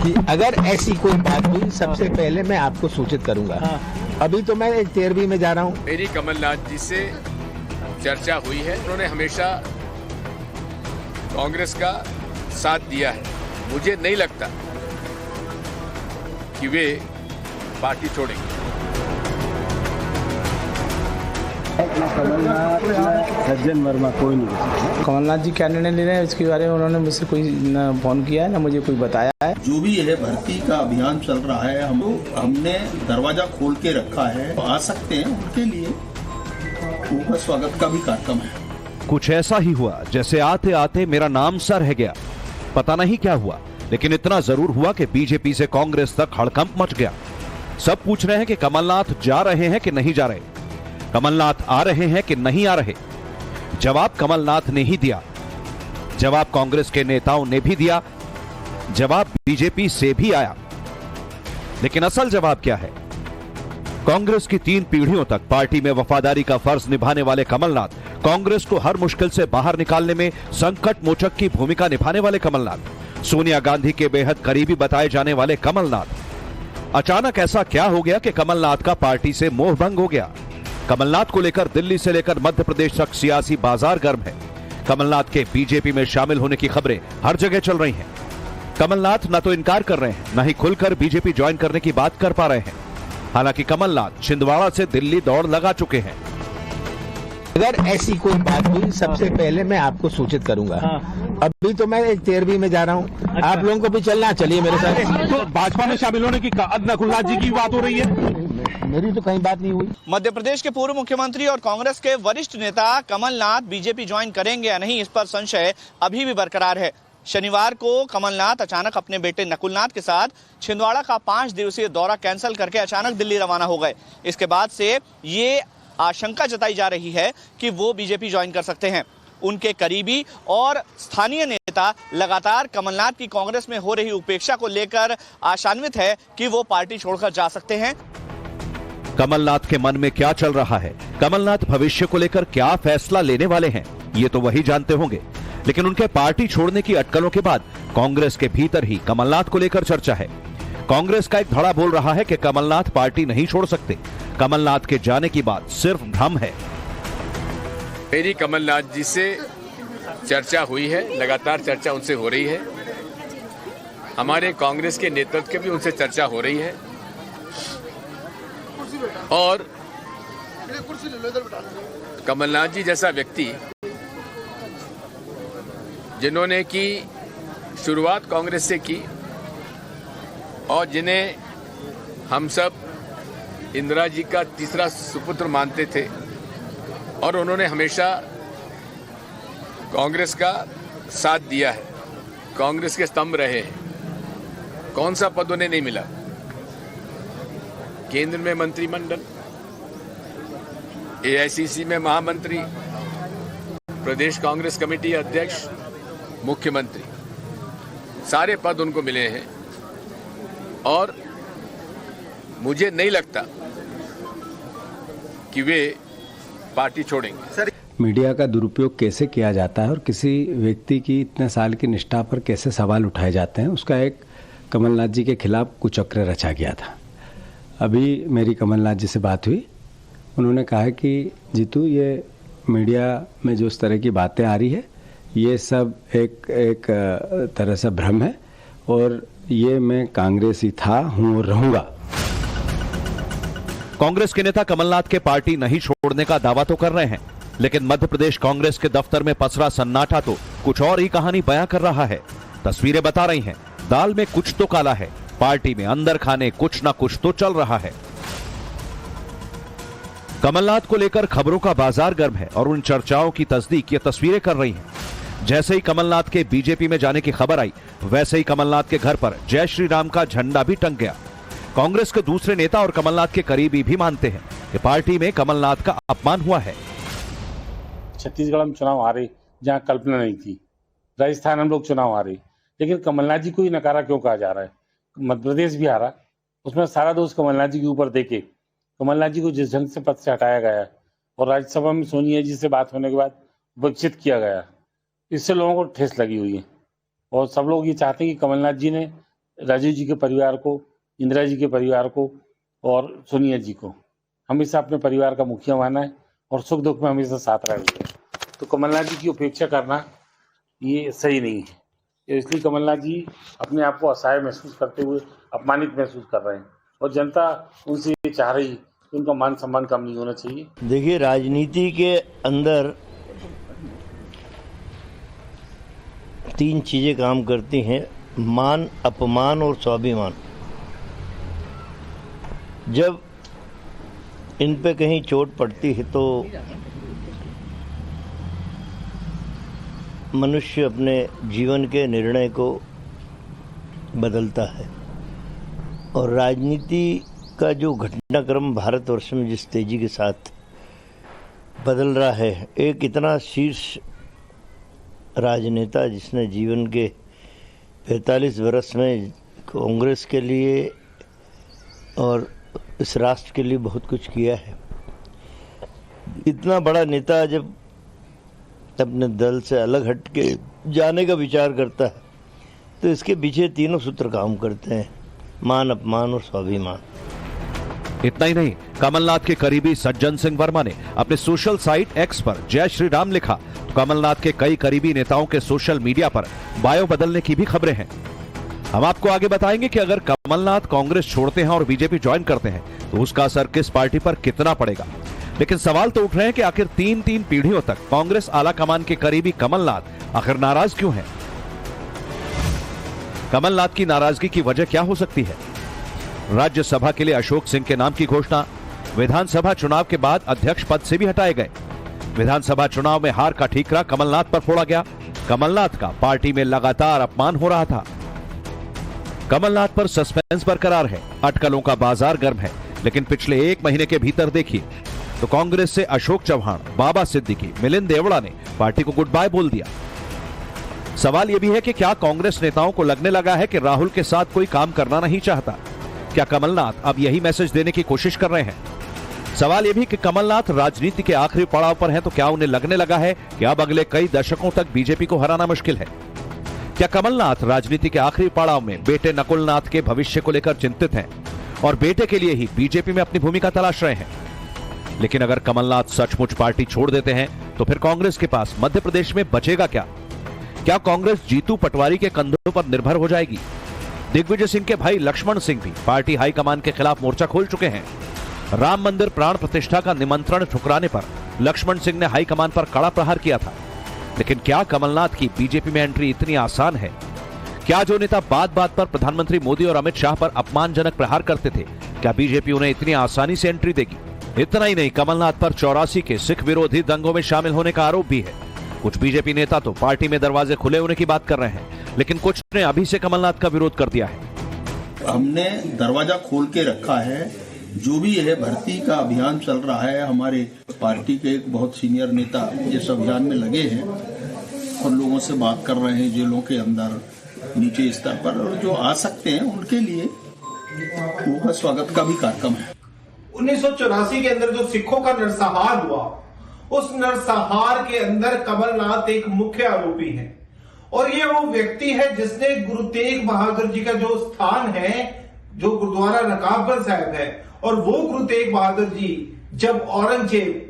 कि अगर ऐसी कोई बात हुई सबसे पहले मैं आपको सूचित करूंगा। अभी तो मैं 13वीं में जा रहा हूं। मेरी कमलनाथ जी से चर्चा हुई है। उन्होंने हमेशा कांग्रेस का साथ दिया है। मुझे नहीं लगता कि वे पार्टी छोड़ेंगे। सज्जन वर्मा कोई नहीं। कमलनाथ जी क्या निर्णय ले रहे हैं इसके बारे में उन्होंने मुझसे कोई न फोन किया है न मुझे कोई बताया है। जो भी यह भर्ती का अभियान चल रहा है हमने दरवाजा खोल के रखा है, आ सकते हैं उनके लिए उनका स्वागत का भी कार्यक्रम है। कुछ ऐसा ही हुआ जैसे आते आते मेरा नाम सा रह गया। पता नहीं क्या हुआ, लेकिन इतना जरूर हुआ कि बीजेपी से कांग्रेस तक हड़कंप मच गया। सब पूछ रहे हैं कि कमलनाथ जा रहे हैं कि नहीं जा रहे, कमलनाथ आ रहे हैं कि नहीं आ रहे। जवाब कमलनाथ ने ही दिया, जवाब कांग्रेस के नेताओं ने भी दिया, जवाब बीजेपी से भी आया। लेकिन असल जवाब क्या है? कांग्रेस की 3 पीढ़ियों तक पार्टी में वफादारी का फर्ज निभाने वाले कमलनाथ, कांग्रेस को हर मुश्किल से बाहर निकालने में संकट मोचक की भूमिका निभाने वाले कमलनाथ, सोनिया गांधी के बेहद करीबी बताए जाने वाले कमलनाथ। अचानक ऐसा क्या हो गया कि कमलनाथ का पार्टी से मोह भंग हो गया? कमलनाथ को लेकर दिल्ली से लेकर मध्य प्रदेश तक सियासी बाजार गर्म है। कमलनाथ के बीजेपी में शामिल होने की खबरें हर जगह चल रही हैं। कमलनाथ न तो इनकार कर रहे हैं, न ही खुलकर बीजेपी ज्वाइन करने की बात कर पा रहे हैं। हालांकि कमलनाथ छिंदवाड़ा से दिल्ली दौड़ लगा चुके हैं। अगर ऐसी कोई बात हुई सबसे पहले मैं आपको सूचित करूंगा। अभी तो मैं 13वीं में जा रहा हूं। आप लोगों को भी चलना, चलिए मेरे साथ। तो भाजपा में शामिल होने की नकुलनाथ जी की बात हो रही है। मेरी तो कहीं बात नहीं हुई। मध्य प्रदेश के पूर्व मुख्यमंत्री और कांग्रेस के वरिष्ठ नेता कमलनाथ बीजेपी ज्वाइन करेंगे या नहीं, इस पर संशय अभी भी बरकरार है। शनिवार को कमलनाथ अचानक अपने बेटे नकुलनाथ के साथ छिंदवाड़ा का 5 दिवसीय दौरा कैंसिल करके अचानक दिल्ली रवाना हो गए। इसके बाद से ये आशंका जताई जा रही है कि वो बीजेपी ज्वाइन कर सकते हैं। उनके करीबी और स्थानीय नेता लगातार कमलनाथ की कांग्रेस में हो रही उपेक्षा को लेकर आशान्वित है कि वो पार्टी छोड़कर जा सकते हैं। कमलनाथ के मन में क्या चल रहा है, कमलनाथ भविष्य को लेकर क्या फैसला लेने वाले हैं, ये तो वही जानते होंगे। लेकिन उनके पार्टी छोड़ने की अटकलों के बाद कांग्रेस के भीतर ही कमलनाथ को लेकर चर्चा है। कांग्रेस का एक धड़ा बोल रहा है कि कमलनाथ पार्टी नहीं छोड़ सकते। कमलनाथ के जाने की बात सिर्फ भ्रम है। मेरी कमलनाथ जी से चर्चा हुई है, लगातार चर्चा उनसे हो रही है। हमारे कांग्रेस के नेतृत्व की भी उनसे चर्चा हो रही है। और कमलनाथ जी जैसा व्यक्ति जिन्होंने की शुरुआत कांग्रेस से की और जिन्हें हम सब इंदिरा जी का तीसरा सुपुत्र मानते थे, और उन्होंने हमेशा कांग्रेस का साथ दिया है, कांग्रेस के स्तंभ रहे हैं। कौन सा पद उन्हें नहीं मिला? केंद्र में मंत्रिमंडल, एआईसीसी में महामंत्री, प्रदेश कांग्रेस कमेटी अध्यक्ष, मुख्यमंत्री, सारे पद उनको मिले हैं। और मुझे नहीं लगता कि वे पार्टी छोड़ेंगे। मीडिया का दुरुपयोग कैसे किया जाता है और किसी व्यक्ति की इतने साल की निष्ठा पर कैसे सवाल उठाए जाते हैं, उसका एक कमलनाथ जी के खिलाफ कुचक्र रचा गया था। अभी मेरी कमलनाथ जी से बात हुई, उन्होंने कहा कि जीतू, ये मीडिया में जो इस तरह की बातें आ रही है, ये सब एक तरह से भ्रम है और ये मैं कांग्रेसी था, हूं और रहूंगा। कांग्रेस के नेता कमलनाथ के पार्टी नहीं छोड़ने का दावा तो कर रहे हैं, लेकिन मध्य प्रदेश कांग्रेस के दफ्तर में पसरा सन्नाटा तो कुछ और ही कहानी बयां कर रहा है। तस्वीरें बता रही हैं, दाल में कुछ तो काला है। पार्टी में अंदर खाने कुछ ना कुछ तो चल रहा है। कमलनाथ को लेकर खबरों का बाजार गर्म है और उन चर्चाओं की तस्दीक ये तस्वीरें कर रही हैं। जैसे ही कमलनाथ के बीजेपी में जाने की खबर आई, वैसे ही कमलनाथ के घर पर जय श्री राम का झंडा भी टंग गया। कांग्रेस के दूसरे नेता और कमलनाथ के करीबी भी मानते हैं कि पार्टी में कमलनाथ का अपमान हुआ है। छत्तीसगढ़ में चुनाव हारे जहां कल्पना नहीं थी, राजस्थान हम लोग चुनाव हारे, लेकिन कमलनाथ जी को ही नकारा क्यों कहा जा रहा है? मध्य प्रदेश भी हारा, उसमें सारा दोष कमलनाथ जी के ऊपर देके कमलनाथ जी को जिस ढंग से पद से हटाया गया और राज्यसभा में सोनिया जी से बात होने के बाद विक्षित किया गया, इससे लोगों को ठेस लगी हुई है। और सब लोग ये चाहते हैं कि कमलनाथ जी ने राजीव जी के परिवार को, इंदिरा जी के परिवार को और सोनिया जी को हमेशा अपने परिवार का मुखिया माना है और सुख दुख में हमेशा साथ रहे हैं। तो कमलनाथ जी की उपेक्षा करना ये सही नहीं है। इसलिए कमलनाथ जी अपने आप को असहाय महसूस करते हुए अपमानित महसूस कर रहे हैं और जनता उनसे ये चाह रही है कि उनका मान सम्मान कम नहीं होना चाहिए। देखिए, राजनीति के अंदर 3 चीजें काम करती हैं: मान, अपमान और स्वाभिमान। जब इन पे कहीं चोट पड़ती है तो मनुष्य अपने जीवन के निर्णय को बदलता है। और राजनीति का जो घटनाक्रम भारतवर्ष में जिस तेजी के साथ बदल रहा है, एक इतना शीर्ष राजनेता जिसने जीवन के 45 वर्ष में कांग्रेस के लिए और इस राष्ट्र के लिए बहुत कुछ किया है, इतना बड़ा नेता जब अपने दल से अलग हट के जाने का विचार करता है तो इसके पीछे 3 सूत्र काम करते हैं: मान, अपमान और स्वाभिमान। इतना ही नहीं, कमलनाथ के करीबी सज्जन सिंह वर्मा ने अपने सोशल साइट एक्स पर जय श्री राम लिखा तो कमलनाथ के कई करीबी नेताओं के सोशल मीडिया पर बायो बदलने की भी खबरें हैं। हम आपको आगे बताएंगे कि अगर कमलनाथ कांग्रेस छोड़ते हैं और बीजेपी ज्वाइन करते हैं तो उसका असर किस पार्टी पर कितना पड़ेगा। लेकिन सवाल तो उठ रहे हैं कि आखिर 3 पीढ़ियों तक कांग्रेस आला कमान के करीबी कमलनाथ आखिर नाराज क्यों हैं? कमलनाथ की नाराजगी की वजह क्या हो सकती है? राज्यसभा के लिए अशोक सिंह के नाम की घोषणा, विधानसभा चुनाव के बाद अध्यक्ष पद से भी हटाए गए, विधानसभा चुनाव में हार का ठीकरा कमलनाथ पर फोड़ा गया, कमलनाथ का पार्टी में लगातार अपमान हो रहा था। कमलनाथ पर सस्पेंस बरकरार है, अटकलों का बाजार गर्म है। लेकिन पिछले 1 महीने के भीतर देखिए तो कांग्रेस से अशोक चौहान, बाबा सिद्दीकी, मिलिंद देवड़ा ने पार्टी को गुड बाय बोल दिया। सवाल यह भी है कि क्या कांग्रेस नेताओं को लगने लगा है कि राहुल के साथ कोई काम करना नहीं चाहता? क्या कमलनाथ अब यही मैसेज देने की कोशिश कर रहे हैं? सवाल यह भी कि कमलनाथ राजनीति के आखिरी पड़ाव पर हैं तो क्या उन्हें लगने लगा है कि अब अगले कई दशकों तक बीजेपी को हराना मुश्किल है? क्या कमलनाथ राजनीति के आखिरी पड़ाव में बेटे नकुलनाथ के भविष्य को लेकर चिंतित हैं और बेटे के लिए ही बीजेपी में अपनी भूमिका तलाश रहे हैं? लेकिन अगर कमलनाथ सचमुच पार्टी छोड़ देते हैं तो फिर कांग्रेस के पास मध्य प्रदेश में बचेगा क्या? क्या कांग्रेस जीतू पटवारी के कंधों पर निर्भर हो जाएगी? दिग्विजय सिंह के भाई लक्ष्मण सिंह भी पार्टी हाईकमान के खिलाफ मोर्चा खोल चुके हैं। राम मंदिर प्राण प्रतिष्ठा का निमंत्रण ठुकराने पर लक्ष्मण सिंह ने हाईकमान पर कड़ा प्रहार किया था। लेकिन क्या कमलनाथ की बीजेपी में एंट्री इतनी आसान है? क्या जो नेता बात बात पर प्रधानमंत्री मोदी और अमित शाह पर अपमानजनक प्रहार करते थे, क्या बीजेपी उन्हें इतनी आसानी से एंट्री देगी? इतना ही नहीं, कमलनाथ पर 84 के सिख विरोधी दंगों में शामिल होने का आरोप भी है। कुछ बीजेपी नेता तो पार्टी में दरवाजे खुले होने की बात कर रहे हैं, लेकिन कुछ ने अभी से कमलनाथ का विरोध कर दिया है। हमने दरवाजा खोल के रखा है। जो भी यह भर्ती का अभियान चल रहा है, हमारे पार्टी के एक बहुत सीनियर नेता इस अभियान में लगे हैं और लोगों से बात कर रहे हैं, जेलों के अंदर, नीचे स्तर पर, और जो आ सकते हैं उनके लिए वो स्वागत का भी कार्यक्रम है। 1984 के अंदर जो सिखों का नरसंहार हुआ, उस नरसंहार के अंदर कमलनाथ एक मुख्य आरोपी है और ये वो व्यक्ति है जिसने गुरु तेग बहादुर जी का जो स्थान है, जो गुरुद्वारा रकाबगंज साहिब है, और वो गुरु तेग बहादुर जी जब औरंगजेब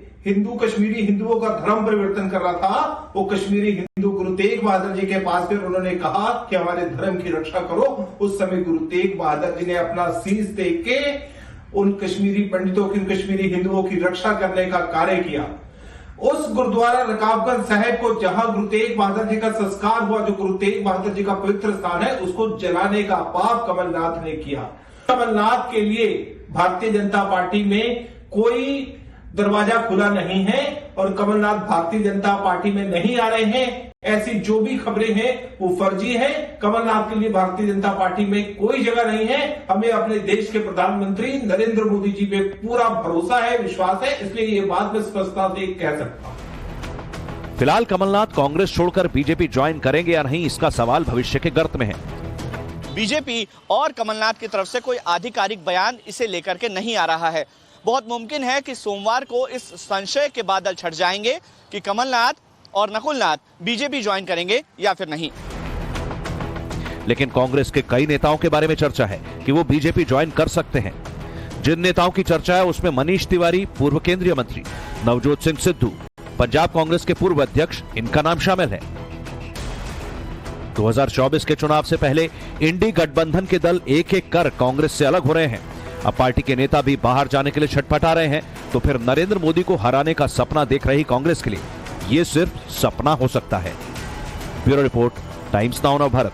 कश्मीरी हिंदुओं का धर्म परिवर्तन कर रहा था, वो कश्मीरी हिंदू गुरु तेग बहादुर जी के पास फिर उन्होंने कहा कि हमारे धर्म की रक्षा करो। उस समय गुरु तेग बहादुर जी ने अपना शीश दे के उन कश्मीरी पंडितों की, कश्मीरी हिंदुओं की रक्षा करने का कार्य किया। उस गुरुद्वारा रकाबगंज साहिब को, जहां गुरु तेग बहादुर जी का संस्कार हुआ, जो गुरु तेग बहादुर जी का पवित्र स्थान है, उसको जलाने का पाप कमलनाथ ने किया। कमलनाथ के लिए भारतीय जनता पार्टी में कोई दरवाजा खुला नहीं है और कमलनाथ भारतीय जनता पार्टी में नहीं आ रहे हैं। ऐसी जो भी खबरें हैं वो फर्जी है। कमलनाथ के लिए भारतीय जनता पार्टी में कोई जगह नहीं है। हमें अपने देश के प्रधानमंत्री नरेंद्र मोदी जी पे पूरा भरोसा है, विश्वास है, इसलिए ये बात मैं स्पष्टता से कह सकता हूं। फिलहाल कमलनाथ कांग्रेस छोड़कर बीजेपी ज्वाइन करेंगे या नहीं, इसका सवाल भविष्य के गर्त में है। बीजेपी और कमलनाथ की तरफ से कोई आधिकारिक बयान इसे लेकर के नहीं आ रहा है। बहुत मुमकिन है कि सोमवार को इस संशय के बादल छट जाएंगे कि कमलनाथ और नकुलनाथ बीजेपी ज्वाइन करेंगे या फिर नहीं। लेकिन कांग्रेस के कई नेताओं के बारे में चर्चा है कि वो बीजेपी ज्वाइन कर सकते हैं। जिन नेताओं की चर्चा है उसमें मनीष तिवारी, पूर्व केंद्रीय मंत्री, नवजोत सिंह सिद्धू, पंजाब कांग्रेस के पूर्व अध्यक्ष, इनका नाम शामिल है। 2024 के चुनाव से पहले इंडी गठबंधन के दल एक एक कर कांग्रेस से अलग हो रहे हैं। अब पार्टी के नेता भी बाहर जाने के लिए छटपटा रहे हैं, तो फिर नरेंद्र मोदी को हराने का सपना देख रही कांग्रेस के लिए ये सिर्फ सपना हो सकता है। Bureau report, times now Bharat.